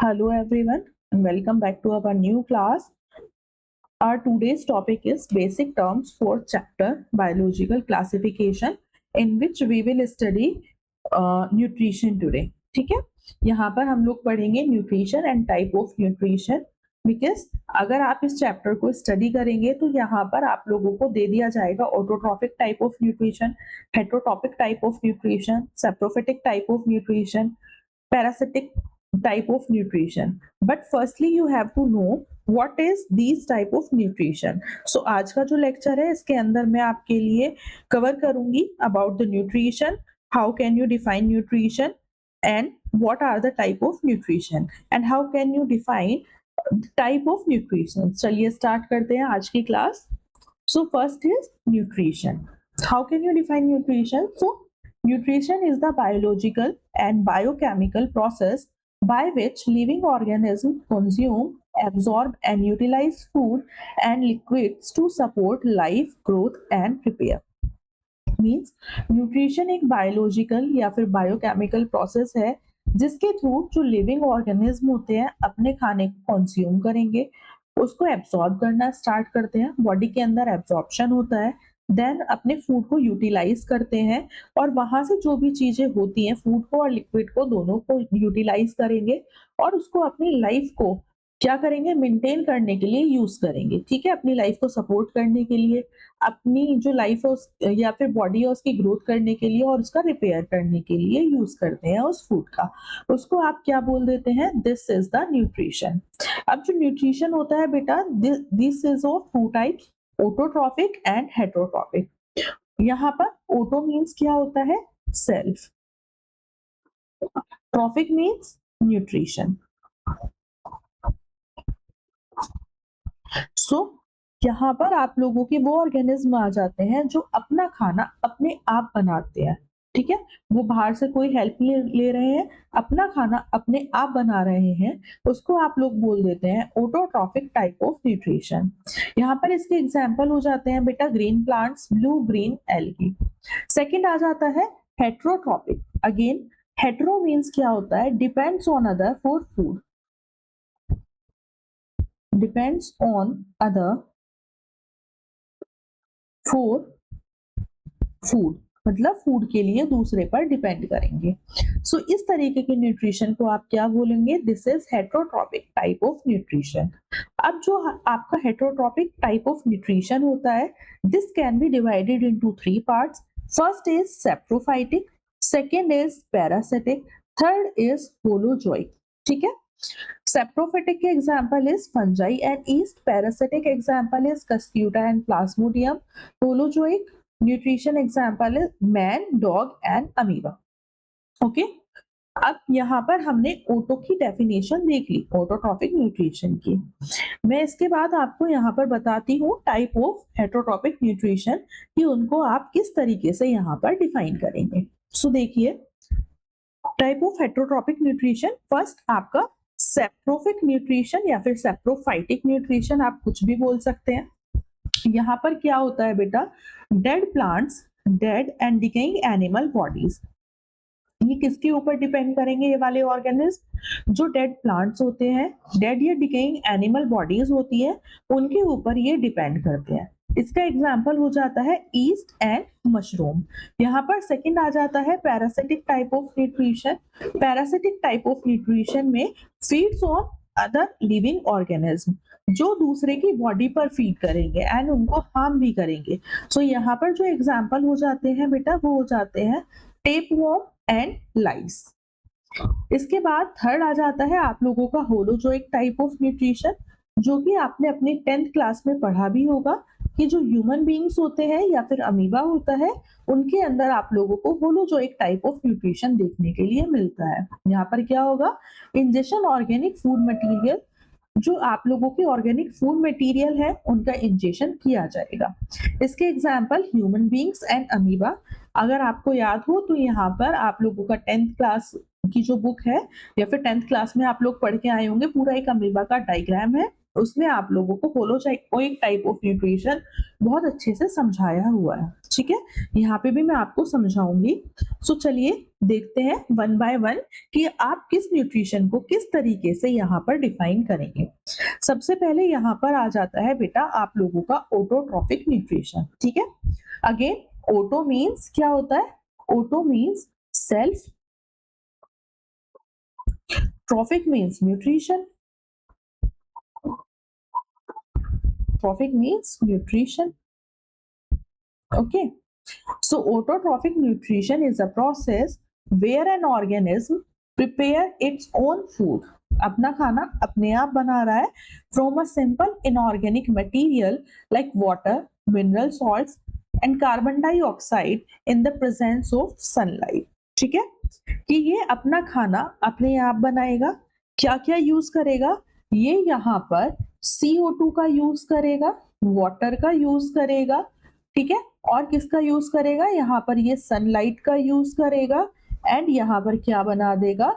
Hello everyone and welcome back to our new class. Our today's topic is basic terms for chapter biological classification in which we will study nutrition today. ठीक है, यहाँ पर हम लोग पढ़ेंगे nutrition and type of nutrition because अगर आप इस चैप्टर को स्टडी करेंगे तो यहाँ पर आप लोगों को दे दिया जाएगा autotrophic type of nutrition, heterotrophic type of nutrition, saprophytic type of nutrition, parasitic type of nutrition. But firstly you have to know what is these type of nutrition. So आज का जो लेक्चर है इसके अंदर मैं आपके लिए कवर करूंगी about the nutrition, how can you define nutrition and what are the type of nutrition and how can you define type of nutrition. चलिए स्टार्ट करते हैं आज की class. So first is nutrition. How can you define nutrition? So nutrition is the biological and biochemical process by which living organisms consume, absorb and utilize food and liquids to support life, growth and repair. Means nutrition एक biological या फिर biochemical process है जिसके through जो living organism होते हैं अपने खाने को कंज्यूम करेंगे, उसको एब्सॉर्ब करना स्टार्ट करते हैं, बॉडी के अंदर एब्सॉर्प्शन होता है, देन अपने फूड को यूटिलाइज करते हैं और वहां से जो भी चीजें होती हैं फूड को और लिक्विड को दोनों को यूटिलाइज करेंगे और उसको अपनी लाइफ को क्या करेंगे, मेंटेन करने के लिए यूज करेंगे. ठीक है, अपनी लाइफ को सपोर्ट करने के लिए, अपनी जो लाइफ है या फिर बॉडी है उसकी ग्रोथ करने के लिए और उसका रिपेयर करने के लिए यूज करते हैं उस फूड का. उसको आप क्या बोल देते हैं, दिस इज द न्यूट्रिशन. अब जो न्यूट्रिशन होता है बेटा, this is of two types, autotrophic and heterotrophic. यहाँ पर ऑटो मीन्स क्या होता है, सेल्फ, ट्रॉफिक मीन्स न्यूट्रिशन. सो यहाँ पर आप लोगों के वो ऑर्गेनिज्म आ जाते हैं जो अपना खाना अपने आप बनाते हैं. ठीक है, वो बाहर से कोई हेल्प ले रहे हैं, अपना खाना अपने आप बना रहे हैं, उसको आप लोग बोल देते हैं ऑटोट्रॉफिक टाइप ऑफ न्यूट्रिशन. यहाँ पर इसके एग्जांपल हो जाते हैं बेटा green plants, blue green algae. Second आ जाता है हेट्रोट्रॉपिक. अगेन हेट्रो मीन्स क्या होता है, depends on other for food, depends on other for food, मतलब फूड के लिए दूसरे पर डिपेंड करेंगे. सो इस तरीके के न्यूट्रिशन को आप क्या बोलेंगे, this is heterotrophic type of nutrition. अब जो आपका हेट्रोट्रॉपिक टाइप ऑफ न्यूट्रिशन होता है, this can be divided into three parts. First is saprophytic, second is parasitic, third is holozoic. ठीक है, सैप्रोफिटिक के example is fungi and east, parasitic example is Cuscuta and Plasmodium, holozoic nutrition example is man, dog and amoeba. Okay, अब यहाँ पर हमने auto की definition देख ली, autotrophic nutrition की. मैं इसके बाद आपको यहाँ पर बताती हूँ टाइप ऑफ हेटरोट्रॉपिक न्यूट्रिशन कि उनको आप किस तरीके से यहाँ पर डिफाइन करेंगे. सो देखिए type of heterotrophic nutrition, first आपका सैप्रोफिक न्यूट्रिशन या फिर सैप्रोफाइटिक न्यूट्रिशन, आप कुछ भी बोल सकते हैं. यहाँ पर क्या होता है बेटा, dead plants, dead and decaying animal bodies. ये किसके ऊपर डिपेंड करेंगे, ये वाले ऑर्गेनिज्म जो डेड प्लांट्स होते हैं, डेड या डिकेइंग एनिमल बॉडीज होती है, उनके ऊपर ये डिपेंड करते हैं. इसका एग्जाम्पल हो जाता है ईस्ट एंड मशरूम. यहाँ पर सेकंड आ जाता है parasitic type of nutrition. Parasitic type of nutrition में feeds on other living organism, जो दूसरे की बॉडी पर फीड करेंगे एंड उनको हार्म भी करेंगे. सो यहाँ पर जो एग्जाम्पल हो जाते हैं बेटा वो हो जाते हैं टेपवॉर्म एंड लाइस. इसके बाद थर्ड आ जाता है आप लोगों का होलोजोइक टाइप ऑफ न्यूट्रिशन, जो कि आपने अपने 10th क्लास में पढ़ा भी होगा कि जो ह्यूमन बीइंग्स होते हैं या फिर अमीबा होता है, उनके अंदर आप लोगों को होलोजोइक टाइप ऑफ न्यूट्रिशन देखने के लिए मिलता है. यहाँ पर क्या होगा, इंजेक्शन ऑर्गेनिक फूड मटेरियल, जो आप लोगों के ऑर्गेनिक फूड मटेरियल है उनका इंजेक्शन किया जाएगा. इसके example human beings and amoeba. अगर आपको याद हो तो यहाँ पर आप लोगों का 10th क्लास की जो बुक है या फिर 10th क्लास में आप लोग पढ़ के आए होंगे, पूरा एक अमीबा का डायग्राम है, उसमें आप लोगों को होलोजोइक टाइप ऑफ न्यूट्रिशन बहुत अच्छे से समझाया हुआ है, ठीक है। यहाँ पे भी मैं आपको समझाऊंगी। सो चलिए देखते हैं वन बाय वन कि आप किस न्यूट्रिशन को किस तरीके से यहाँ पर डिफाइन करेंगे। सबसे पहले यहाँ पर आ जाता है बेटा आप लोगों का ऑटोट्रॉफिक न्यूट्रिशन, ठीक है। अगेन ऑटो मीन्स क्या होता है? Auto means self, trophic means nutrition, trophic means nutrition, okay. So autotrophic nutrition is a process where an organism prepare its own food, अपना खाना अपने आप बना रहा है from a simple inorganic material like water, mineral salts and carbon dioxide in the presence of sunlight, ठीक है। कि ये अपना खाना अपने आप बनाएगा, क्या क्या यूज करेगा? ये यहाँ पर CO2 का यूज करेगा, वाटर का यूज करेगा, ठीक है। और किसका यूज करेगा? यहाँ पर ये सनलाइट का यूज करेगा एंड यहाँ पर क्या बना देगा?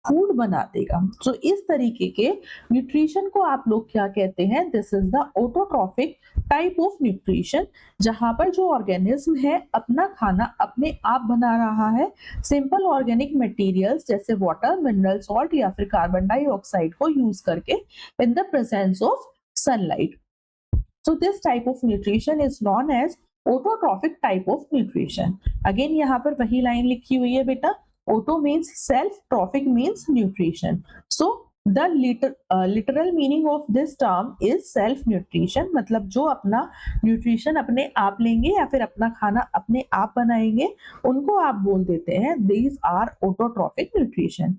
फूड बना देगा। तो इस तरीके के न्यूट्रिशन को आप लोग क्या कहते हैं? This is the autotrophic type of nutrition, जहां पर जो ऑर्गेनिज्म है अपना खाना अपने आप बना रहा है सिंपल ऑर्गेनिक मटेरियल्स जैसे वाटर, मिनरल सॉल्ट या फिर कार्बन डाइऑक्साइड को यूज करके in the presence of sunlight. So this type of nutrition is known as autotrophic type of nutrition. Again यहाँ पर वही लाइन लिखी हुई है बेटा, auto means self, trophic means nutrition. So the literal meaning of this term is self nutrition, मतलब जो अपना न्यूट्रिशन अपने आप लेंगे या फिर अपना खाना अपने आप बनाएंगे उनको आप बोल देते हैं these are autotrophic nutrition.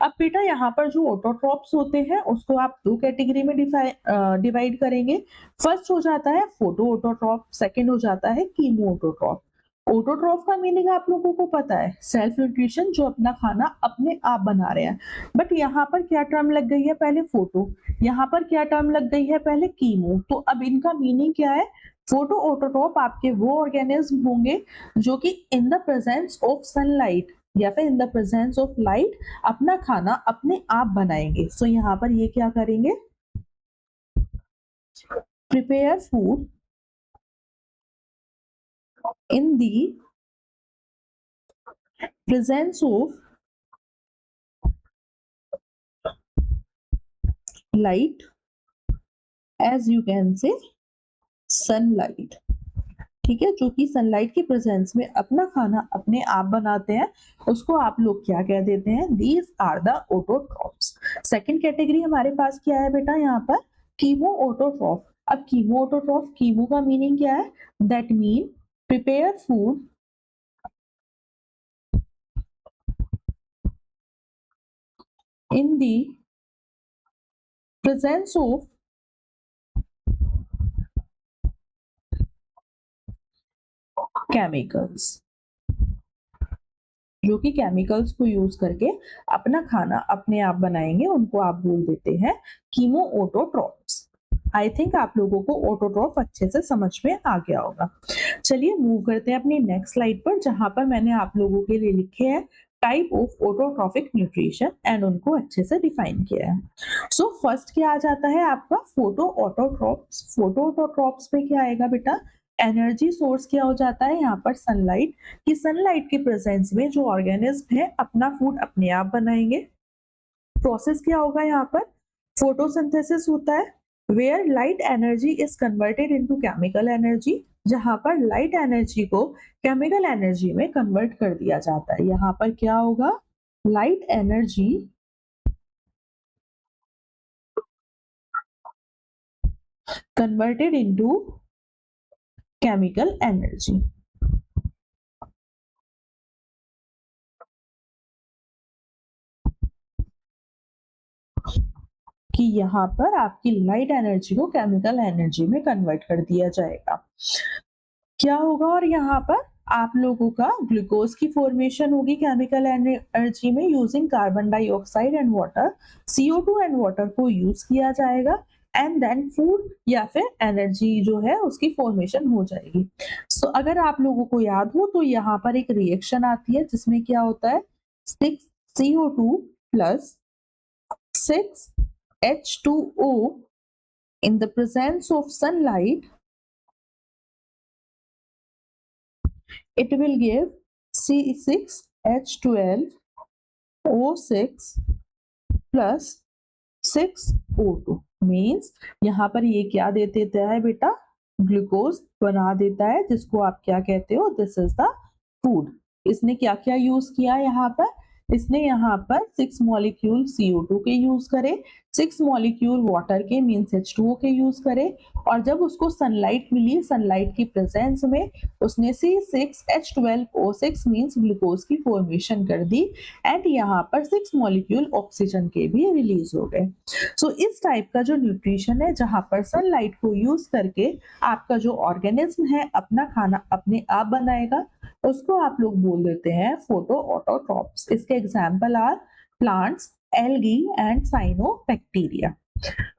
अब बेटा यहाँ पर जो ऑटोट्रॉप्स होते हैं उसको आप दो कैटेगरी में डिवाइड करेंगे। फर्स्ट हो जाता है फोटो ऑटोट्रॉप, सेकंड हो जाता है कीमो ऑटोट्रॉप। ऑटोट्रॉप का मीनिंग आप लोगों को पता है, सेल्फ न्यूट्रिशन, जो अपना खाना अपने आप बना रहे हैं। बट यहाँ पर क्या टर्म लग गई है? पहले फोटो, यहाँ पर क्या टर्म लग गई है? पहले कीमो। तो अब इनका मीनिंग क्या है? फोटो ऑटोट्रॉप आपके वो ऑर्गेनिज्म होंगे जो कि in the presence of sunlight या फिर in the presence of light अपना खाना अपने आप बनाएंगे। सो यहाँ पर ये क्या करेंगे? Prepare food in the presence of light, as you can say sunlight, ठीक है। जो कि सनलाइट की प्रेजेंस में अपना खाना अपने आप बनाते हैं उसको आप लोग क्या कह देते हैं? These are the autotrophs. Second category हमारे पास क्या है बेटा? यहाँ पर कीमो ऑटोट्रॉप। अब कीमो ऑटोट्रॉप, कीमो का मीनिंग क्या है? That mean prepare food in the presence of chemicals, जो कि केमिकल्स को यूज करके अपना खाना अपने आप बनाएंगे उनको आप बोल देते हैं कीमो ऑटोट्रॉप्स। आई थिंक आप लोगों को ऑटोट्रॉप अच्छे से समझ में आ गया होगा। चलिए मूव करते हैं अपनी नेक्स्ट स्लाइड पर, जहां पर मैंने आप लोगों के लिए लिखे हैं type of autotrophic nutrition and उनको अच्छे से डिफाइन किया है। सो फर्स्ट क्या आ जाता है आपका? Photo autotrophs. फोटो ऑटोट्रॉप्स पे क्या आएगा बेटा? एनर्जी सोर्स क्या हो जाता है यहाँ पर? सनलाइट। कि सनलाइट के प्रेजेंस में जो ऑर्गेनिज्म है अपना फूड अपने आप बनाएंगे। प्रोसेस क्या होगा यहाँ पर? फोटोसिंथेसिस होता है, where light energy is converted into chemical energy, जहां पर लाइट एनर्जी को केमिकल एनर्जी में कन्वर्ट कर दिया जाता है। यहाँ पर क्या होगा? Light energy converted into chemical energy. कि यहाँ पर आपकी लाइट एनर्जी को केमिकल एनर्जी में कन्वर्ट कर दिया जाएगा। क्या होगा? और यहाँ पर आप लोगों का ग्लूकोज की फॉर्मेशन होगी केमिकल एनर्जी में using carbon dioxide and water. CO2 and water को यूज किया जाएगा एंड देन फूड या फिर एनर्जी जो है उसकी फॉर्मेशन हो जाएगी। सो अगर आप लोगों को याद हो तो यहाँ पर एक रिएक्शन आती है जिसमें क्या होता है? 6CO2 plus 6H2O In the presence of sunlight, it will give C6H12O6 plus 6O2 means यहाँ पर ये क्या दे देता है बेटा, ग्लूकोज बना देता है, जिसको आप क्या कहते हो, दिस इज द फूड। इसने क्या क्या यूज किया यहाँ पर, इसने यहाँ पर 6 मॉलिक्यूल CO2 के यूज करे, 6 मॉलिक्यूल वाटर के मीन्स H2O के यूज करे, और जब उसको सनलाइट मिली, सनलाइट की प्रेजेंस में उसने C6H12O6 मीन्स ग्लूकोज की फॉर्मेशन कर दी, एंड यहाँ पर 6 मॉलिक्यूल ऑक्सीजन के भी रिलीज हो गए। सो इस टाइप का जो न्यूट्रिशन है, जहां पर सनलाइट को यूज करके आपका जो ऑर्गेनिज्म है अपना खाना अपने आप बनाएगा, उसको आप लोग बोल देते हैं फोटो ऑटोट्रॉप्स। इसके example are plants, algae and cyanobacteria.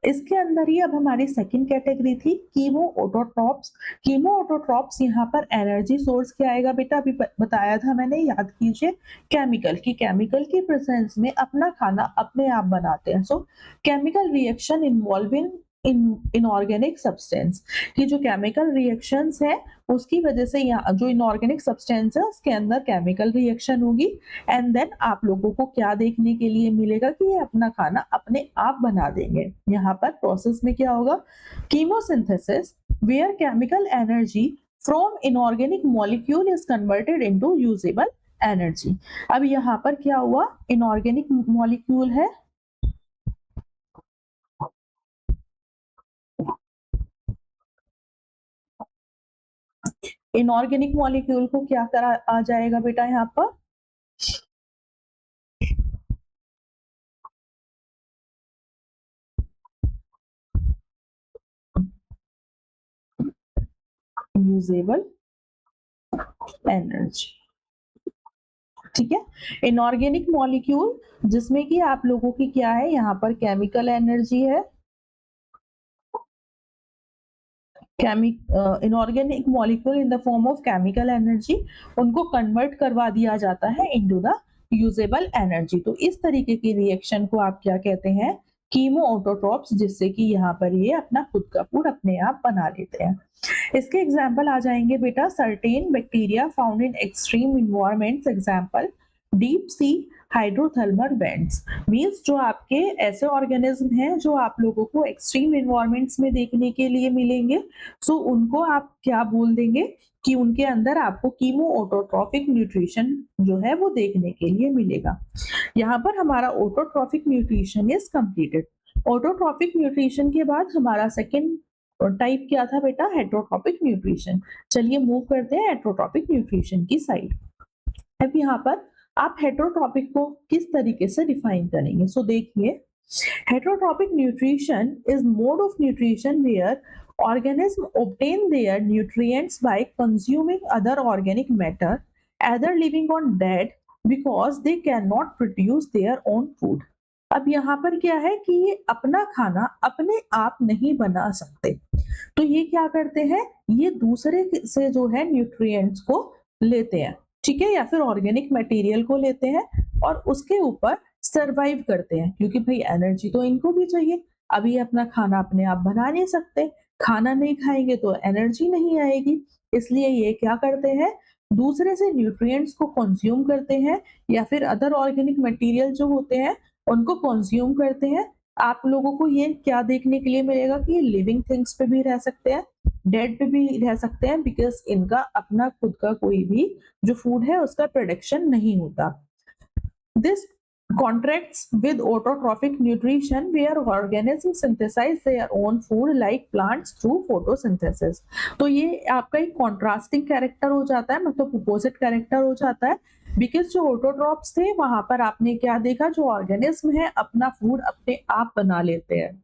इसके अंदर ही अब हमारी सेकंड कैटेगरी थी कीमो ऑटोट्रॉप्स। कीमो ऑटोट्रॉप्स यहाँ पर एनर्जी सोर्स क्या आएगा बेटा, अभी बताया था मैंने, याद कीजिए, केमिकल की प्रेजेंस में अपना खाना अपने आप बनाते हैं। सो chemical reaction involving inorganic substance, की जो केमिकल रिएक्शंस है उसकी वजह से यहाँ जो इनऑर्गेनिक सब्सटेंस है उसके अंदर केमिकल रिएक्शन होगी, एंड देन आप लोगों को क्या देखने के लिए मिलेगा कि ये अपना खाना अपने आप बना देंगे। यहाँ पर प्रोसेस में क्या होगा, chemosynthesis where chemical energy from inorganic molecule is converted into usable energy. अब यहाँ पर क्या हुआ, इनऑर्गेनिक मॉलिक्यूल है, इनऑर्गेनिक मॉलिक्यूल को क्या करा आ जाएगा बेटा, यहाँ पर यूजेबल एनर्जी। ठीक है, इनऑर्गेनिक मॉलिक्यूल जिसमें कि आप लोगों की क्या है, यहाँ पर केमिकल एनर्जी है, inorganic molecule in the form of chemical energy, उनको कन्वर्ट करवा दिया जाता है इनटू द यूजेबल एनर्जी। तो इस तरीके की रिएक्शन को आप क्या कहते हैं, कीमो ऑटोट्रॉप्स, जिससे कि यहाँ पर ये अपना खुद का फूड अपने आप बना लेते हैं। इसके एग्जाम्पल आ जाएंगे बेटा, certain bacteria found in extreme environments, example deep sea hydrothermal vents, means जो आपके ऐसे ऑर्गेनिज्म हैं जो आप लोगों को एक्सट्रीम इन्वायरमेंट्स में देखने के लिए मिलेंगे, सो उनको आप क्या बोल देंगे कि उनके अंदर आपको कीमो ऑटोट्रॉफिक न्यूट्रिशन जो है वो देखने के लिए मिलेगा। यहाँ पर हमारा autotrophic nutrition is completed. Autotrophic nutrition के बाद हमारा सेकेंड टाइप क्या था बेटा, हेट्रोट्रॉपिक न्यूट्रिशन। चलिए मूव करते हैं हेट्रोट्रॉपिक न्यूट्रिशन की साइड। अब यहाँ पर आप हेट्रोट्रॉपिक को किस तरीके से डिफाइन करेंगे, सो देखिए, heterotrophic nutrition is mode of nutrition where organism obtain their nutrients by consuming other organic matter either living or dead because they cannot produce their own food। अब यहाँ पर क्या है कि ये अपना खाना अपने आप नहीं बना सकते, तो ये क्या करते हैं, ये दूसरे से जो है न्यूट्रिएंट्स को लेते हैं, ठीक है, या फिर ऑर्गेनिक मटेरियल को लेते हैं और उसके ऊपर सरवाइव करते हैं, क्योंकि भाई एनर्जी तो इनको भी चाहिए। अब ये अपना खाना अपने आप बना नहीं सकते, खाना नहीं खाएंगे तो एनर्जी नहीं आएगी, इसलिए ये क्या करते हैं, दूसरे से न्यूट्रिएंट्स को कंज्यूम करते हैं या फिर अदर ऑर्गेनिक मटेरियल जो होते हैं उनको कंज्यूम करते हैं। आप लोगों को ये क्या देखने के लिए मिलेगा कि ये लिविंग थिंग्स पे भी रह सकते हैं, डेड पे भी रह सकते हैं, बिकॉज इनका अपना खुद का कोई भी जो फूड है उसका प्रोडक्शन नहीं होता। This contracts with autotrophic nutrition where organisms synthesize their own food like plants through photosynthesis। तो ये आपका एक कॉन्ट्रास्टिंग कैरेक्टर हो जाता है, मतलब अपोजिट कैरेक्टर हो जाता है, बिकॉज जो ऑटोट्रॉप्स थे वहां पर आपने क्या देखा, जो ऑर्गेनिज्म है अपना फूड अपने आप बना लेते हैं,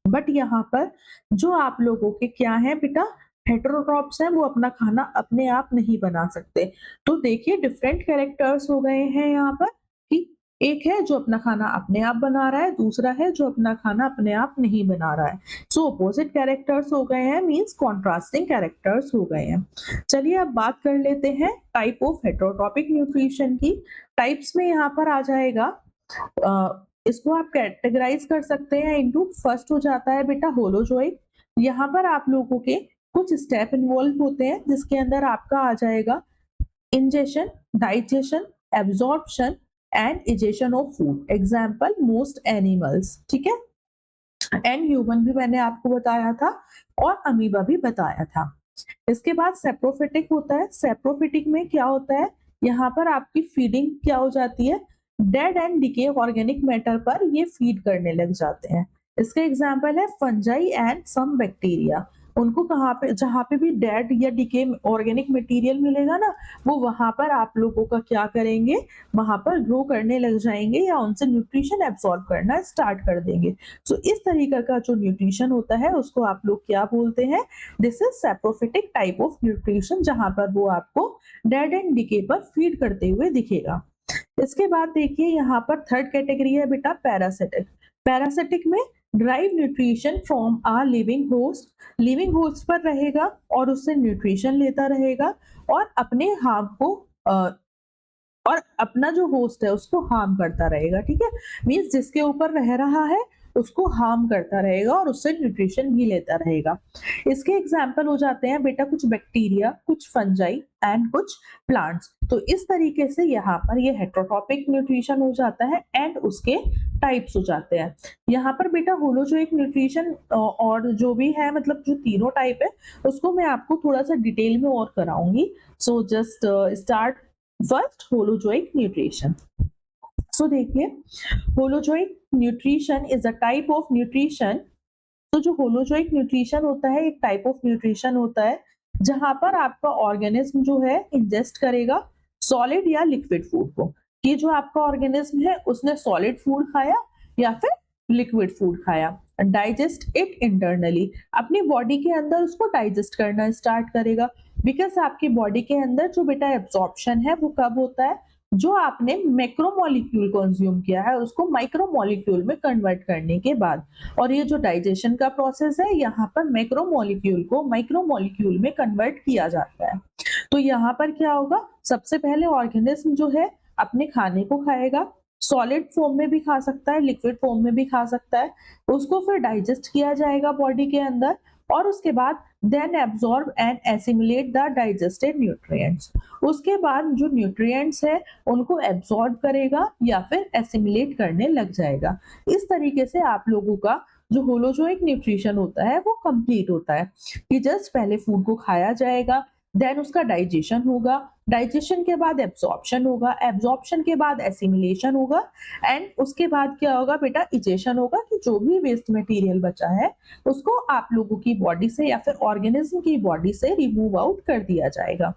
बट यहाँ पर जो आप लोगों के क्या है बेटा, हेटेरोट्रॉप्स हैं, वो अपना खाना अपने आप नहीं बना सकते। तो देखिए डिफरेंट कैरेक्टर्स हो गए हैं यहाँ पर, कि एक है जो अपना खाना अपने आप बना रहा है, दूसरा है जो अपना खाना अपने आप नहीं बना रहा है। सो अपोजिट कैरेक्टर्स हो गए हैं, मींस कॉन्ट्रास्टिंग कैरेक्टर्स हो गए हैं। चलिए अब बात कर लेते हैं टाइप ऑफ हेटेरोट्रॉपिक न्यूट्रिशन की। टाइप्स में यहाँ पर आ जाएगा इसको आप कैटेगराइज कर सकते हैं इनटू, फर्स्ट हो जाता है बेटा होलोजोइक। यहाँ पर आप लोगों के कुछ स्टेप इन्वॉल्व होते हैं जिसके अंदर आपका आ जाएगा ingestion, digestion, absorption and egestion of food. Example, most animals. ठीक है, एंड ह्यूमन भी मैंने आपको बताया था और अमीबा भी बताया था। इसके बाद सेप्रोफिटिक होता है। सेप्रोफिटिक में क्या होता है, यहाँ पर आपकी फीडिंग क्या हो जाती है, dead and decay organic matter पर ये फीड करने लग जाते हैं। इसका एग्जांपल है फंजाई एंड सम बैक्टीरिया। उनको कहाँ पे, जहाँ पे भी डेड या डिके ऑर्गेनिक मटेरियल मिलेगा ना, वो वहां पर आप लोगों का क्या करेंगे, वहां पर ग्रो करने लग जाएंगे या उनसे न्यूट्रिशन एब्सॉर्ब करना स्टार्ट कर देंगे। सो इस तरीके का जो न्यूट्रिशन होता है उसको आप लोग क्या बोलते हैं, this is saprophytic type of nutrition, जहां पर वो आपको डेड एंड डिके पर फीड करते हुए दिखेगा। इसके बाद देखिए यहाँ पर थर्ड कैटेगरी है बेटा पैरासिटिक। पैरासिटिक में derive nutrition from a living host. Living host पर रहेगा और उससे न्यूट्रिशन लेता रहेगा और अपने हार्म को और अपना जो होस्ट है उसको हार्म करता रहेगा। ठीक है, मींस जिसके ऊपर रह रहा है उसको हार्म करता रहेगा और उससे न्यूट्रिशन भी लेता रहेगा। इसके एग्जाम्पल हो जाते हैं बेटा कुछ बैक्टीरिया, कुछ फंजाई एंड कुछ प्लांट्स। तो इस तरीके से यहाँ पर ये हेट्रोट्रॉपिक न्यूट्रिशन हो जाता है एंड उसके टाइप्स हो जाते हैं। यहाँ पर बेटा होलोजोइक न्यूट्रिशन और जो भी है, मतलब जो तीनों टाइप है उसको मैं आपको थोड़ा सा डिटेल में और कराऊंगी। So just start first holozoic nutrition. So देखिए, holozoic nutrition is a type of nutrition. तो जो होलोजोइक न्यूट्रिशन होता है एक टाइप ऑफ न्यूट्रिशन होता है जहां पर आपका ऑर्गेनिज्म जो है इंजेस्ट करेगा सॉलिड या लिक्विड फूड को। कि जो आपका ऑर्गेनिज्म है उसने सॉलिड फूड खाया या फिर लिक्विड फूड खाया, डाइजेस्ट इट इंटरनली, अपनी बॉडी के अंदर उसको डाइजेस्ट करना स्टार्ट करेगा। बिकॉज आपकी बॉडी के अंदर जो बेटा एब्जॉर्प्शन है वो कब होता है, जो आपने मैक्रोमोलिक्यूल कंज्यूम किया है उसको माइक्रोमोलिक्यूल में कन्वर्ट करने के बाद। और ये जो डाइजेशन का प्रोसेस है यहाँ पर मैक्रोमोलिक्यूल को माइक्रोमोलिक्यूल में कन्वर्ट किया जाता है। तो यहाँ पर क्या होगा, सबसे पहले ऑर्गेनिज्म जो है अपने खाने को खाएगा, सॉलिड फॉर्म में भी खा सकता है, लिक्विड फॉर्म में भी खा सकता है, उसको फिर डाइजेस्ट किया जाएगा बॉडी के अंदर और उसके बाद then absorb and assimilate the digested nutrients. उसके बाद जो न्यूट्रिएंट्स है उनको एब्जॉर्ब करेगा या फिर एसिमुलेट करने लग जाएगा। इस तरीके से आप लोगों का जो होलोजोइक न्यूट्रिशन होता है वो कंप्लीट होता है कि जस्ट पहले फूड को खाया जाएगा, देन उसका डाइजेशन होगा, डाइजेशन के बाद एब्जॉर्प्शन होगा, एब्जॉर्प्शन के बाद एसिमिलेशन होगा एंड उसके बाद क्या होगा बेटा, इजेशन होगा कि जो भी वेस्ट मटेरियल बचा है उसको आप लोगों की बॉडी से या फिर ऑर्गेनिज्म की बॉडी से रिमूव आउट कर दिया जाएगा।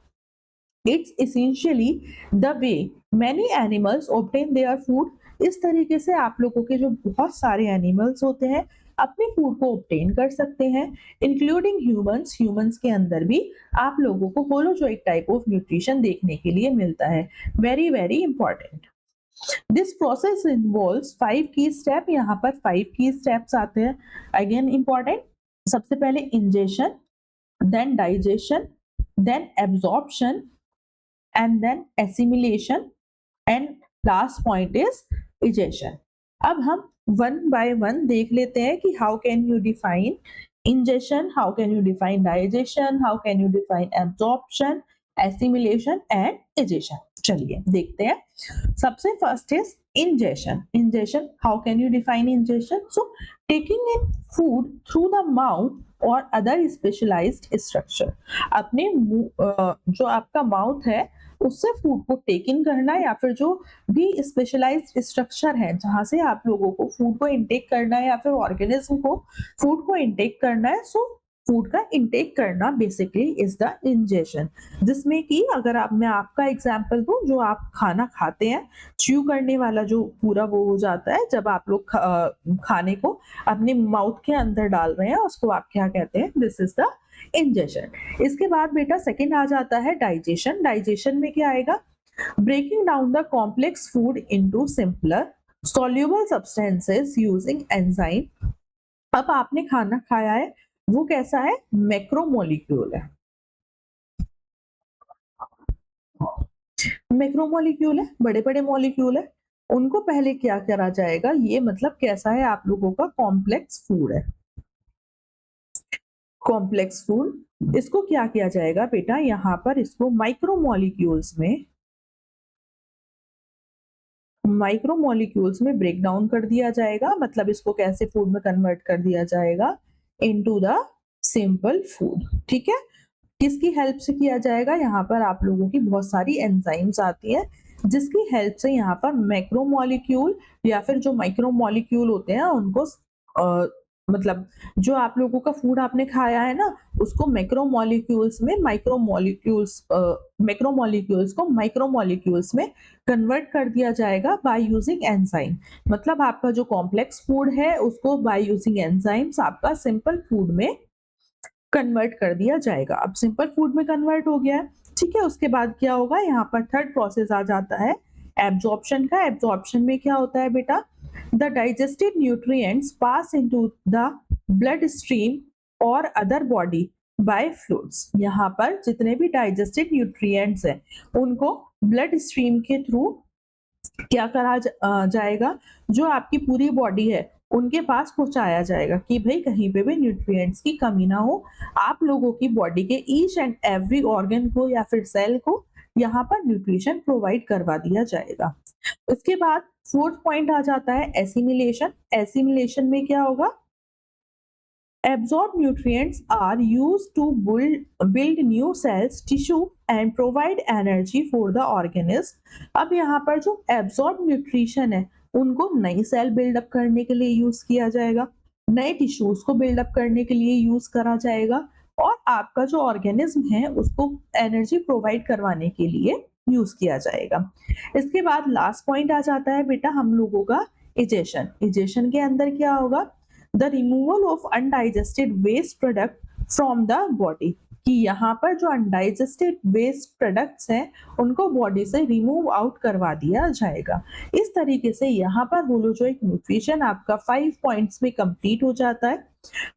It's essentially the way many animals obtain their food. इस तरीके से आप लोगों के जो बहुत सारे एनिमल्स होते हैं अपने फूड को ऑब्टेन कर सकते हैं, इंक्लूडिंग ह्यूमंस। ह्यूमंस के अंदर भी आप लोगों को होलोजोइक टाइप ऑफ न्यूट्रिशन देखने के लिए मिलता है। Very very important. This process involves 5 की स्टेप। यहाँ पर 5 की स्टेप्स आते हैं, अगेन इंपॉर्टेंट। सबसे पहले ingestion, then digestion, then absorption and then assimilation and last point is digestion। अब हम वन बाय वन देख लेते हैं कि how can you define ingestion, how can you define digestion, how can you define absorption, assimilation and digestion। चलिए देखते हैं। सबसे first is ingestion। ingestion, how can you define ingestion? So taking in food through the mouth or other specialized structure। अपने जो आपका mouth है उससे food को टेक इन करना या फिर जो भी स्पेशलाइज्ड स्ट्रक्चर है जहां से आप लोगों को फूड को इनटेक करना है या फिर ऑर्गेनिज्म को फूड को इनटेक करना है। सो फूड का इनटेक करना बेसिकली इज द इंजेशन। जिसमें कि अगर आप, मैं आपका एग्जांपल दूं, जो आप खाना खाते हैं च्यू करने वाला जो पूरा वो हो जाता है, जब आप लोग खाने को अपने माउथ के अंदर डाल रहे हैं उसको आप क्या कहते हैं, दिस इज द इंजेशन। इसके बाद बेटा सेकंड आ जाता है डाइजेशन। डाइजेशन में क्या आएगा, breaking down the complex food into simpler soluble substances using enzyme. अब आपने खाना खाया है वो कैसा है, मैक्रोमोलिक्यूल है, मैक्रोमोलिक्यूल है, बड़े बड़े मॉलिक्यूल है। उनको पहले क्या करा जाएगा, ये मतलब कैसा है आप लोगों का कॉम्प्लेक्स फूड है। कॉम्प्लेक्स फूड, इसको क्या किया जाएगा बेटा, यहाँ पर इसको माइक्रो मॉलिक्यूल्स में ब्रेक डाउन कर दिया जाएगा। मतलब इसको कैसे फूड में कन्वर्ट कर दिया जाएगा, इनटू द सिंपल फूड। ठीक है, किसकी हेल्प से किया जाएगा, यहाँ पर आप लोगों की बहुत सारी एंजाइम्स आती है जिसकी हेल्प से यहाँ पर मैक्रो मॉलिक्यूल या फिर जो माइक्रो मॉलिक्यूल होते हैं उनको मतलब जो आप लोगों का फूड आपने खाया है ना, उसको मैक्रो मॉलिक्यूल्स को माइक्रो मॉलिक्यूल्स में कन्वर्ट कर दिया जाएगा बाय यूजिंग एंजाइम। मतलब आपका जो कॉम्प्लेक्स फूड है उसको बाय यूजिंग एंजाइम्स आपका सिंपल फूड में कन्वर्ट कर दिया जाएगा। अब सिंपल फूड में कन्वर्ट हो गया है, ठीक है। उसके बाद क्या होगा, यहाँ पर थर्ड प्रोसेस आ जाता है एब्जॉर्प्शन का। एब्जॉर्प्शन में क्या होता है बेटा, the digested nutrients pass into the blood stream और अदर बॉडी बाय फ्लूइड्स। यहाँ पर जितने भी डाइजेस्टेड न्यूट्रिएंट्स हैं उनको ब्लड स्ट्रीम के थ्रू क्या करा जाएगा, जो आपकी पूरी बॉडी है उनके पास पहुंचाया जाएगा कि भाई कहीं पे भी न्यूट्रिएंट्स की कमी ना हो। आप लोगों की बॉडी के ईच एंड एवरी ऑर्गन को या फिर सेल को यहाँ पर न्यूट्रिशन प्रोवाइड करवा दिया जाएगा। उसके बाद फोर्थ पॉइंट आ जाता है एसिमिलेशन। एसिमिलेशन में क्या होगा, absorbed nutrients are used to build new cells, tissue and provide energy for the organism। अब यहाँ पर जो absorbed nutrition है उनको नई सेल बिल्डअप करने के लिए यूज किया जाएगा, नए टिश्यूज को बिल्डअप करने के लिए यूज करा जाएगा और आपका जो ऑर्गेनिज्म है उसको एनर्जी प्रोवाइड करवाने के लिए यूज किया जाएगा। इसके बाद लास्ट पॉइंट आ जाता है बेटा हम लोगों का इजेशन। इजेशन के अंदर क्या होगा, the removal of undigested waste product from the body, कि यहाँ पर जो अनडाइजेस्टेड वेस्ट प्रोडक्ट्स हैं उनको बॉडी से रिमूव आउट करवा दिया जाएगा। इस तरीके से यहाँ पर होलोजोइक न्यूट्रिशन आपका 5 पॉइंट्स में कंप्लीट हो जाता है,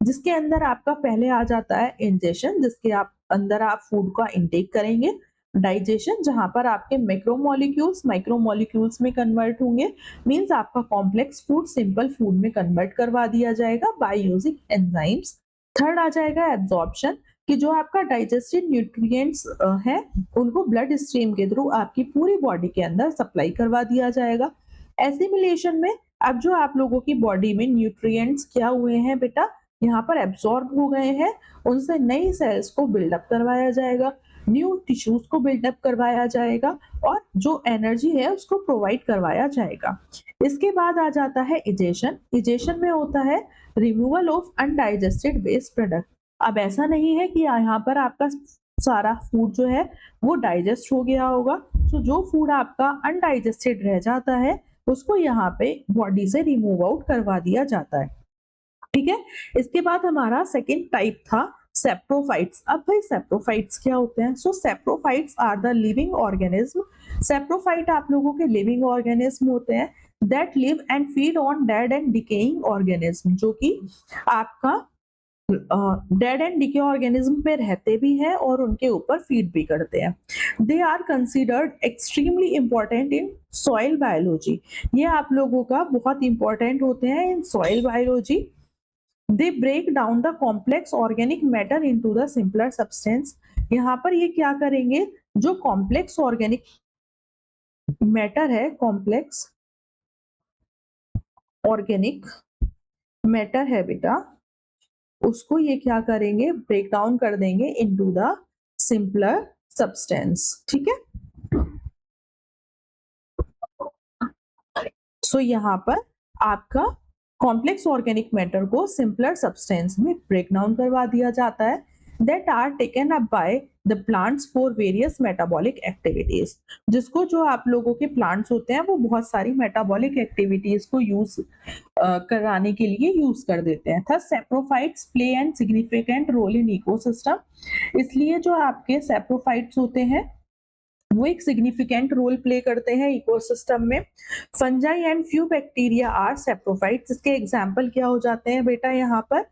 जिसके अंदर आपका पहले आ जाता है इंजेशन, जिसके अंदर आप फूड का इंटेक करेंगे। डाइजेशन, जहां पर आपके मैक्रोमोलिक्यूल्स माइक्रोमोलिक्यूल्स में कन्वर्ट होंगे, मींस आपका कॉम्प्लेक्स फूड सिंपल फूड में कन्वर्ट करवा दिया जाएगा बाय यूजिंग एंजाइम्स। थर्ड आ जाएगा एब्जॉर्प्शन, कि जो आपका डाइजेस्टेड न्यूट्रिएंट्स है उनको ब्लड स्ट्रीम के थ्रू आपकी पूरी बॉडी के अंदर सप्लाई करवा दिया जाएगा। एसिमिलेशन में अब जो आप लोगों की बॉडी में न्यूट्रिएंट्स क्या हुए हैं बेटा, यहाँ पर एब्सॉर्ब हो गए हैं, उनसे नई सेल्स को बिल्डअप करवाया जाएगा, न्यू टिश्यूज को बिल्डअप करवाया जाएगा और जो एनर्जी है उसको प्रोवाइड करवाया जाएगा। इसके बाद आ जाता है इजेशन। इजेशन में होता है removal of undigested waste product. अब ऐसा नहीं है कि यहाँ पर आपका सारा फूड जो है वो डाइजेस्ट हो गया होगा, तो जो फूड आपका अनडाइजेस्टेड रह जाता है उसको यहाँ पे बॉडी से रिमूव आउट करवा दिया जाता है। ठीक है, इसके बाद हमारा सेकेंड टाइप था सेप्रोफाइट्स। अब भाई सेप्रोफाइट्स क्या होते हैं, so saprophytes are the living organism. Saprophyte आप लोगों के लिविंग ऑर्गेनिज्म होते हैं that live and feed on dead and decaying organism, जो कि आपका डेड एंड डिके ऑर्गेनिज्म पे रहते भी हैं और उनके ऊपर फीड भी करते हैं। They are considered extremely important in soil biology. ये आप लोगों का बहुत इंपॉर्टेंट होते हैं in soil biology. They break down the complex organic matter into the simpler substance. यहाँ पर ये क्या करेंगे, जो कॉम्प्लेक्स ऑर्गेनिक मैटर है, कॉम्प्लेक्स ऑर्गेनिक मैटर है बेटा, उसको ये क्या करेंगे, ब्रेक डाउन कर देंगे इनटू द सिंपलर सब्सटेंस। ठीक है, सो यहाँ पर आपका कॉम्प्लेक्स ऑर्गेनिक मैटर को सिंपलर सब्सटेंस में ब्रेक डाउन करवा दिया जाता है that are taken up by the plants for various metabolic activities. जिसको जो आप लोगों के प्लांट्स होते हैं वो बहुत सारी मेटाबॉलिक एक्टिविटीज को यूज कराने के लिए यूज कर देते हैं। Thus saprophytes play an significant role in ecosystem. इसलिए जो आपके सेप्रोफाइट्स होते हैं वो एक सिग्निफिकेंट रोल प्ले करते हैं इकोसिस्टम में। Fungi and few bacteria are saprophytes. इसके एग्जांपल क्या हो जाते हैं बेटा, यहाँ पर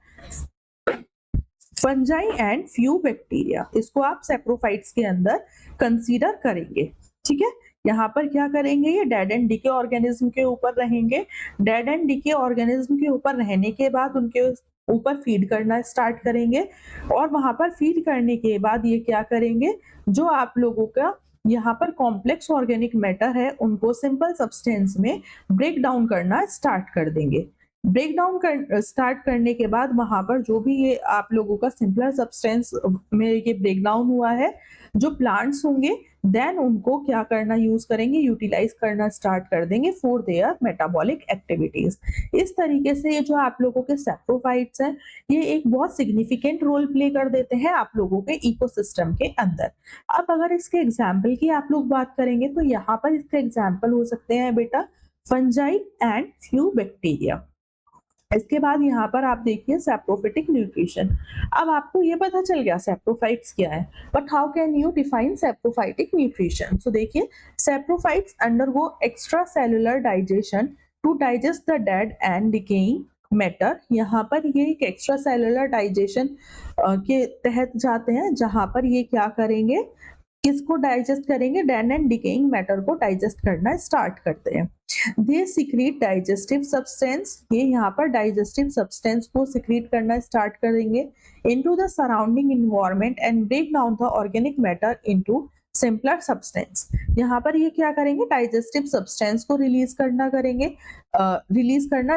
फंजाई एंड फ्यू बैक्टीरिया, इसको आप सेप्रोफाइट्स के अंदर कंसीडर करेंगे। ठीक है, यहाँ पर क्या करेंगे, ये डेड एंड डिके ऑर्गेनिज्म के ऊपर रहेंगे। डेड एंड डिके ऑर्गेनिज्म के ऊपर रहने के बाद उनके ऊपर फीड करना स्टार्ट करेंगे, और वहां पर फीड करने के बाद ये क्या करेंगे, जो आप लोगों का यहाँ पर कॉम्प्लेक्स ऑर्गेनिक मैटर है उनको सिंपल सब्सटेंस में ब्रेक डाउन करना स्टार्ट कर देंगे। ब्रेक डाउन कर स्टार्ट करने के बाद वहां पर जो भी ये आप लोगों का सिंपलर सब्सटेंस में ये ब्रेक डाउन हुआ है, जो प्लांट्स होंगे देन उनको क्या करना यूज करेंगे, यूटिलाइज करना स्टार्ट कर देंगे फॉर देयर मेटाबॉलिक एक्टिविटीज। इस तरीके से ये जो आप लोगों के सैप्रोफाइट्स हैं, ये एक बहुत सिग्निफिकेंट रोल प्ले कर देते हैं आप लोगों के इकोसिस्टम के अंदर। अब अगर इसके एग्जाम्पल की आप लोग बात करेंगे तो यहाँ पर इसके एग्जाम्पल हो सकते हैं बेटा फंजाई एंड फ्यू बैक्टीरिया। इसके बाद यहाँ पर आप देखिए सैप्रोफिटिक न्यूट्रिशन। अब आपको ये पता चल गया सैप्रोफाइट्स क्या है, but how can you define saprophytic nutrition? So देखिए, saprophytes undergo extra cellular digestion to digest the dead and decaying matter. यहाँ पर ये एक एक्स्ट्रा सेलुलर डाइजेशन के तहत जाते हैं, जहां पर ये क्या करेंगे, किसको डाइजेस्ट करेंगे, डेड एंड डिकेइंग मैटर को डाइजेस्ट करना स्टार्ट करते हैं। दे सिक्रीट डाइजेस्टिव सब्सटेंस, ये यहाँ पर डाइजेस्टिव सब्सटेंस को सिक्रीट करना स्टार्ट करेंगे into the surrounding environment and break down the organic matter into simpler substance. यहाँ पर ये क्या करेंगे, डाइजेस्टिव सब्सटेंस को रिलीज करना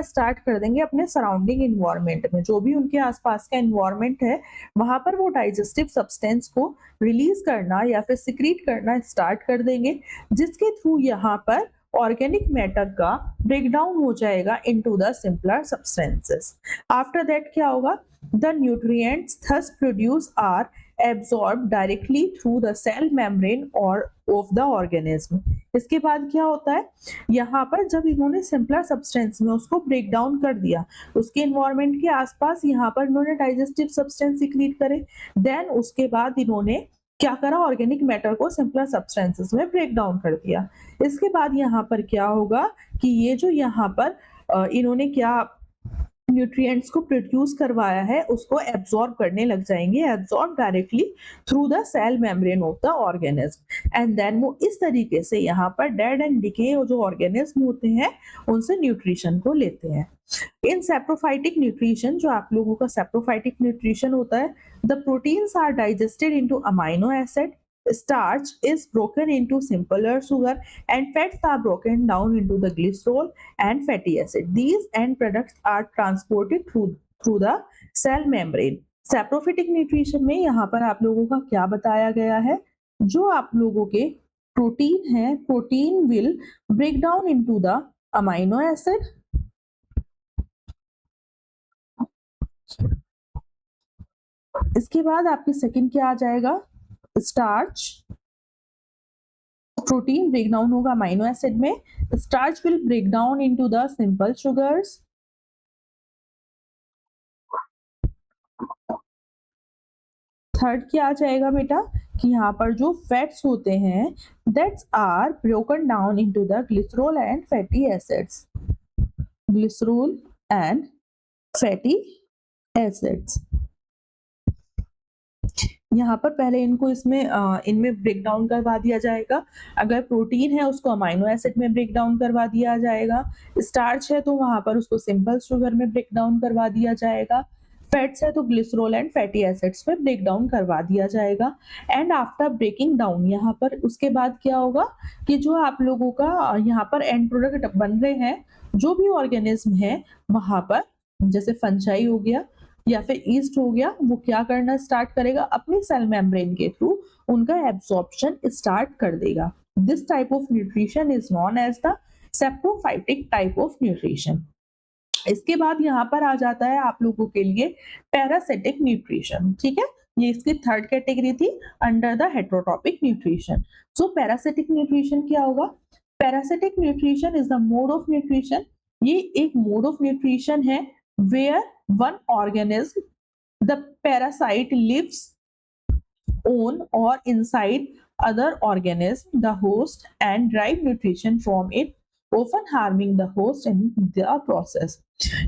स्टार्ट कर देंगे अपने सराउंडिंग एनवायरनमेंट में। जो भी उनके आसपास का एनवायरनमेंट है वहां पर वो डाइजेस्टिव सब्सटेंस को रिलीज करना या फिर सिक्रीट करना स्टार्ट कर देंगे, जिसके थ्रू यहाँ पर ऑर्गेनिक मैटर का ब्रेकडाउन हो जाएगा into the simpler substances. After that क्या होगा, the nutrients thus produce are absorb directly through the cell membrane और ऑफ द ऑर्गेनिज्म। इसके बाद क्या होता है, यहाँ पर जब इन्होंने सिंपलर सब्सटेंस में उसको ब्रेक डाउन कर दिया, उसके एनवायरनमेंट के आसपास यहाँ पर इन्होंने डाइजेस्टिव सब्सटेंस सिक्रीट करे, देन उसके बाद इन्होंने क्या करा, ऑर्गेनिक मैटर को सिंपलर सब्सटेंसेस में ब्रेक डाउन कर दिया। इसके बाद यहाँ पर क्या होगा कि ये जो यहाँ पर इन्होंने क्या न्यूट्रिएंट्स को प्रोड्यूस करवाया है उसको एब्सॉर्ब करने लग जाएंगे, absorb directly through the cell membrane of the organism, and then वो इस तरीके से यहाँ पर डेड एंड डिके जो ऑर्गेनिज्म होते हैं उनसे न्यूट्रिशन को लेते हैं। इन सैप्रोफाइटिक न्यूट्रिशन, जो आप लोगों का सैप्रोफाइटिक न्यूट्रिशन होता है, the proteins are digested into amino acid, starch is broken into simpler sugar, and fats are broken down into the glycerol and fatty acid. These end products are transported through the cell membrane. Saprophytic nutrition में यहाँ पर आप लोगों का क्या बताया गया है, जो आप लोगों के प्रोटीन है, protein will break down into the amino acid, इसके बाद आपके सेकंड क्या आ जाएगा, स्टार्च। प्रोटीन ब्रेक डाउन होगा अमाइनो एसिड में, starch will break down into the simple sugars, third क्या आ जाएगा बेटा कि यहाँ पर जो फैट्स होते हैं that's are broken down into the glycerol and fatty acids, glycerol and fatty acids. यहाँ पर पहले इनको इनमें ब्रेक डाउन करवा दिया जाएगा। अगर प्रोटीन है उसको अमाइनो एसिड में ब्रेक डाउन करवा दिया जाएगा, स्टार्च है तो वहां पर उसको सिंपल शुगर में ब्रेक डाउन करवा दिया जाएगा, फैट्स है तो ग्लिसरॉल एंड फैटी एसिड्स में ब्रेक डाउन करवा दिया जाएगा। एंड आफ्टर ब्रेकिंग डाउन यहाँ पर उसके बाद क्या होगा कि जो आप लोगों का यहाँ पर एंड प्रोडक्ट बन रहे हैं, जो भी ऑर्गेनिज्म है वहां पर, जैसे फंजाई हो गया या फिर ईस्ट हो गया, वो क्या करना स्टार्ट करेगा, अपने सेल मेम्ब्रेन के थ्रू उनका एब्सॉर्प्शन स्टार्ट कर देगा। This type of nutrition is known as the saprophytic type of nutrition. इसके बाद यहाँ पर आ जाता है आप लोगों के लिए पैरासिटिक न्यूट्रिशन। ठीक है, ये इसकी थर्ड कैटेगरी थी under the heterotrophic nutrition. So parasitic nutrition क्या होगा, parasitic nutrition is the mode of nutrition, ये एक मोड ऑफ न्यूट्रिशन है where one organism, the parasite, lives on or inside other organism, the host, and derive nutrition from it, often harming the host in the process।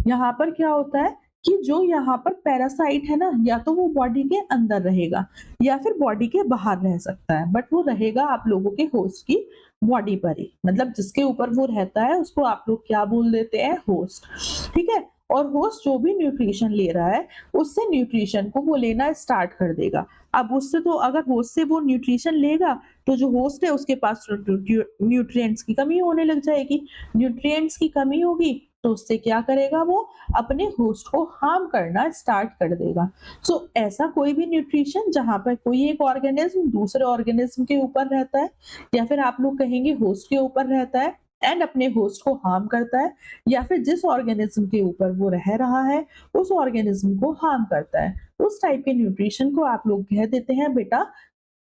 यहाँ पर क्या होता है कि जो यहाँ पर पैरासाइट है ना, या तो वो बॉडी के अंदर रहेगा या फिर बॉडी के बाहर रह सकता है, बट वो रहेगा आप लोगों के होस्ट की बॉडी पर ही। मतलब जिसके ऊपर वो रहता है उसको आप लोग क्या बोल देते हैं, होस्ट। ठीक है। और होस्ट जो भी न्यूट्रिशन ले रहा है, उससे न्यूट्रिशन को वो लेना स्टार्ट कर देगा। अब उससे तो अगर होस्ट से वो न्यूट्रिशन लेगा, तो जो होस्ट है उसके पास न्यूट्रिएंट्स की कमी होने लग जाएगी। न्यूट्रिएंट्स की कमी होगी तो उससे क्या करेगा, वो अपने होस्ट को हार्म करना स्टार्ट कर देगा। सो ऐसा कोई भी न्यूट्रिशन जहां पर कोई एक ऑर्गेनिज्म दूसरे ऑर्गेनिज्म के ऊपर रहता है, या फिर आप लोग कहेंगे होस्ट के ऊपर रहता है एंड अपने होस्ट को हार्म करता है, या फिर जिस ऑर्गेनिज्म के ऊपर वो रह रहा है उस ऑर्गेनिज्म को हार्म करता है, उस टाइप के न्यूट्रिशन को आप लोग कह देते हैं बेटा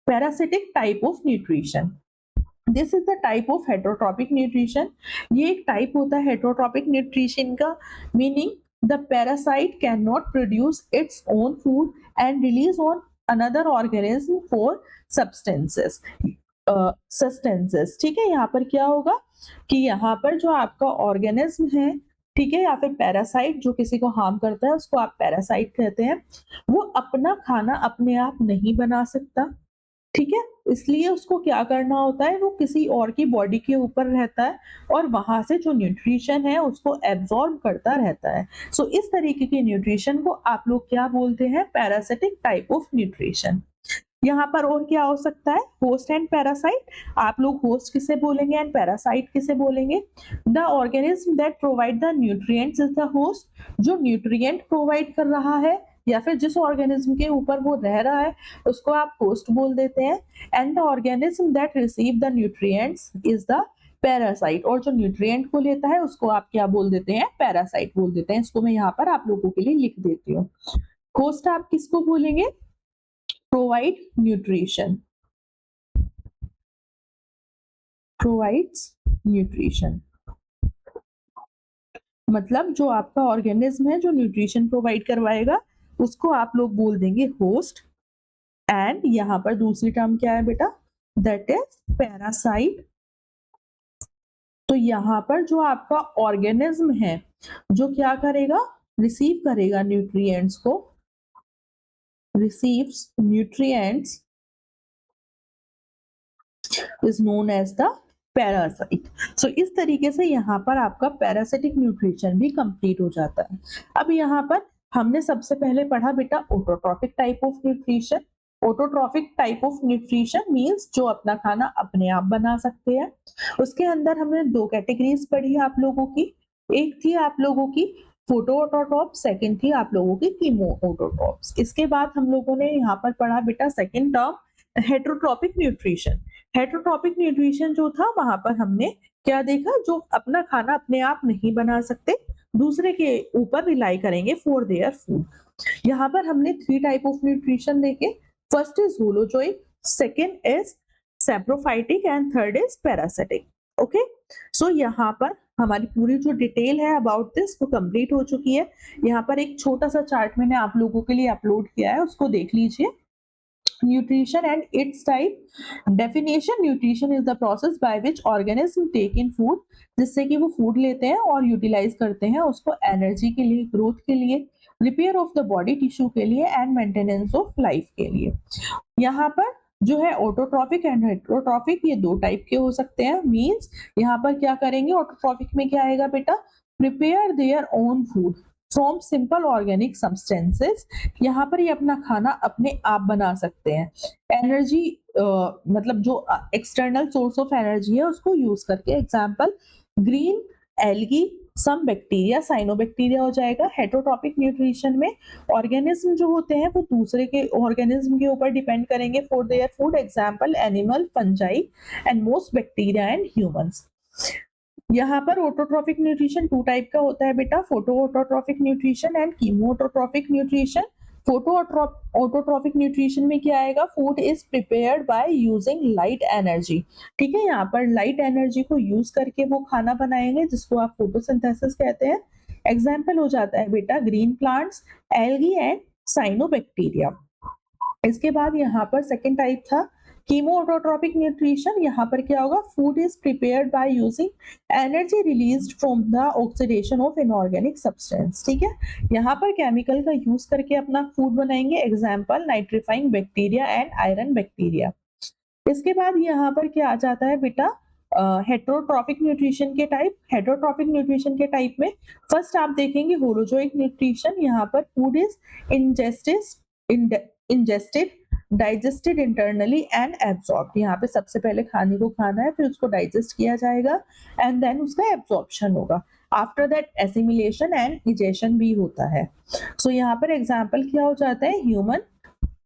parasitic type of nutrition. This is the type of heterotrophic nutrition. ये एक टाइप होता है हेटरोट्रॉपिक न्यूट्रिशन का। Meaning the parasite can not produce its own food and relies on another organism for substances sustenance. ठीक है। यहाँ पर क्या होगा कि यहाँ पर जो आपका ऑर्गेनिज्म है, ठीक है, या फिर पैरासाइट जो किसी को हार्म करता है उसको आप पैरासाइट कहते हैं, वो अपना खाना अपने आप नहीं बना सकता। ठीक है। इसलिए उसको क्या करना होता है, वो किसी और की बॉडी के ऊपर रहता है और वहां से जो न्यूट्रिशन है उसको एब्जॉर्ब करता रहता है। सो इस तरीके के न्यूट्रिशन को आप लोग क्या बोलते हैं, पैरासिटिक टाइप ऑफ न्यूट्रिशन। यहाँ पर और क्या हो सकता है, होस्ट एंड पैरासाइट। आप लोग होस्ट किसे बोलेंगे एंड पैरासाइट किसे बोलेंगे। The organism that provide the nutrients is the host. जो न्यूट्रिएंट प्रोवाइड कर रहा है या फिर जिस ऑर्गेनिज्म के ऊपर वो रह रहा है उसको आप होस्ट बोल देते हैं। And the organism that receive the nutrients is the parasite. और जो न्यूट्रिएंट को लेता है उसको आप क्या बोल देते हैं, पैरासाइट बोल देते हैं। इसको मैं यहाँ पर आप लोगों के लिए लिख देती हूँ। होस्ट आप किसको बोलेंगे, प्रोवाइड न्यूट्रिशन, प्रोवाइड्स न्यूट्रिशन। मतलब जो आपका ऑर्गेनिज्म है जो न्यूट्रिशन प्रोवाइड करवाएगा उसको आप लोग बोल देंगे होस्ट। एंड यहाँ पर दूसरी टर्म क्या है बेटा, दैट इज पैरासाइट। तो यहाँ पर जो आपका ऑर्गेनिज्म है जो क्या करेगा, रिसीव करेगा न्यूट्रिएंट्स को, receives nutrients is known as the parasite. So इस तरीके से यहाँ पर आपका पैरासिटिक न्यूट्रिशन भी कंप्लीट हो जाता है। अब यहाँ पर हमने सबसे पहले पढ़ा बेटा autotrophic type of nutrition. Autotrophic type of nutrition means जो अपना खाना अपने आप बना सकते हैं। उसके अंदर हमने दो कैटेगरीज पढ़ी आप लोगों की। एक थी आप लोगों की फोटो ऑटोट्रॉप, सेकेंड थी आप लोगों की कीमो ऑटोट्रॉप्स। इसके बाद हम लोगों ने यहाँ पर पढ़ा बेटा second term heterotrophic nutrition. Heterotrophic nutrition जो था वहां पर हमने क्या देखा, जो अपना खाना अपने आप नहीं बना सकते दूसरे के ऊपर रिलाई करेंगे फॉर देयर फूड। यहाँ पर हमने थ्री टाइप ऑफ न्यूट्रिशन देखे। First is holozoic, second is saprophytic and third is parasitic. Okay. So यहाँ पर हमारी पूरी जो डिटेल है अबाउट दिस वो कंप्लीट हो चुकी है। यहाँ पर एक छोटा सा चार्ट मैंने आप लोगों के लिए अपलोड किया है, उसको देख लीजिए। Nutrition and its type. Definition: Nutrition is the process by which organism take in food, जिससे कि वो फूड लेते हैं और यूटिलाइज करते हैं उसको एनर्जी के लिए, ग्रोथ के लिए, repair of the body tissue के लिए एंड मेंटेनेंस ऑफ लाइफ के लिए। यहाँ पर जो है ऑटोट्रॉफिक एंड हेटरोट्रॉफिक ये दो टाइप के हो सकते हैं। मींस यहाँ पर क्या करेंगे, ऑटोट्रॉफिक में क्या आएगा बेटा, prepare their own food from simple organic substances. यहाँ पर ये अपना खाना अपने आप बना सकते हैं। एनर्जी मतलब जो एक्सटर्नल सोर्स ऑफ एनर्जी है उसको यूज करके। Example green algae, some bacteria, cyanobacteria हो जाएगा। हेटरोट्रॉपिक न्यूट्रिशन में ऑर्गेनिज्म जो होते हैं वो दूसरे के ऑर्गेनिज्म के ऊपर डिपेंड करेंगे for their food. Example animal, fungi and most bacteria and humans. यहाँ पर ऑटोट्रॉफिक न्यूट्रिशन टू टाइप का होता है बेटा, photo autotrophic nutrition and chemo autotrophic nutrition. Photo autotrophic nutrition में क्या आएगा, food is prepared by using light energy. ठीक है। यहाँ पर लाइट एनर्जी को यूज करके वो खाना बनाएंगे जिसको आप फोटोसिंथेसिस कहते हैं। एग्जाम्पल हो जाता है बेटा green plants, algae and cyanobacteria. इसके बाद यहाँ पर सेकेंड टाइप था कीमोऑटोट्रॉपिक न्यूट्रिशन, यहाँ पर क्या होगा, food is prepared by using energy released from the oxidation of inorganic substance. ठीक है, यहाँ पर केमिकल का यूज करके अपना फूड बनाएंगे, example nitrifying bacteria and iron bacteria. इसके बाद यहाँ पर क्या आ जाता है बेटा, हेटरोट्रॉफिक न्यूट्रिशन के टाइप। हेटरोट्रॉफिक न्यूट्रिशन के टाइप में फर्स्ट आप देखेंगे होलोजोइक न्यूट्रिशन, यहाँ पर food is ingested digested internally and absorb. यहाँ पे सबसे पहले खाने को खाना है, फिर उसको डाइजेस्ट किया जाएगा एंड देन उसका एब्जॉर्प्शन होगा। After that assimilation and egestion भी होता है। सो यहाँ पर एग्जाम्पल क्या हो जाता है, human,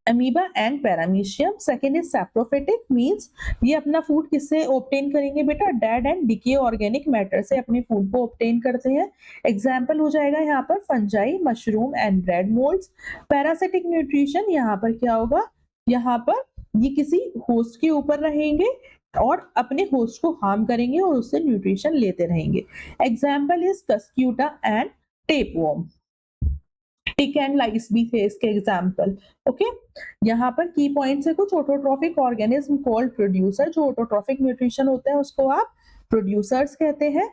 amoeba and paramecium. Second is saprophytic, means ये अपना फूड किससे ऑब्टेन करेंगे बेटा, dead and decay organic matter से अपने फूड को ऑब्टेन करते हैं। एग्जाम्पल हो जाएगा यहाँ पर fungi, mushroom and bread moulds. Parasitic nutrition, यहाँ पर क्या होगा, यहाँ पर ये किसी होस्ट के ऊपर रहेंगे और अपने होस्ट को हार्म करेंगे और उससे न्यूट्रिशन लेते रहेंगे। Example is Cuscuta and tapeworm. Tick and lice भी थे इसके एग्जाम्पल। ओके, यहाँ पर की पॉइंट्स है कुछ। ऑटोट्रॉफिक ऑर्गेनिज्म कॉल्ड प्रोड्यूसर, जो ऑटोट्रॉफिक न्यूट्रिशन होते हैं उसको आप प्रोड्यूसर्स कहते हैं।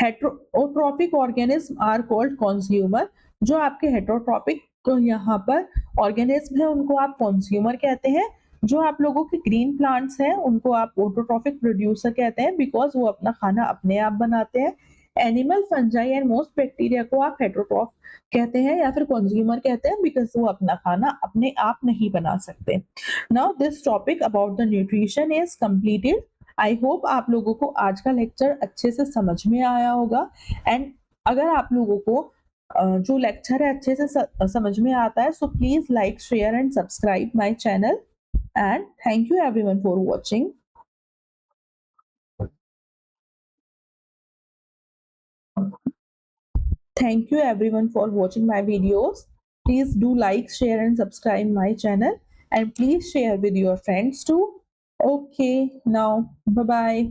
Heterotrophic organism are called consumer, जो आपके हेटरोट्रॉपिक यहाँ पर ऑर्गेनिज्म है उनको आप कंज्यूमर कहते हैं। जो आप लोगों के ग्रीन प्लांट्स हैं उनको आप ऑटोट्रॉफिक प्रोड्यूसर कहते हैं, बिकॉज वो अपना खाना अपने आप बनाते हैं। Animal, fungi and most bacteria को आप हेटरोट्रॉफ कहते हैं या फिर कंज्यूमर कहते हैं, बिकॉज वो अपना खाना अपने आप नहीं बना सकते। Now this topic about the nutrition is completed. I hope आप लोगों को आज का लेक्चर अच्छे से समझ में आया होगा। एंड अगर आप लोगों को जो लेक्चर है अच्छे से समझ में आता है, so please like, share and subscribe my channel. And thank you everyone for watching. Thank you everyone for watching my videos. Please do like, share and subscribe my channel, and please share with your friends too. Okay, now bye bye.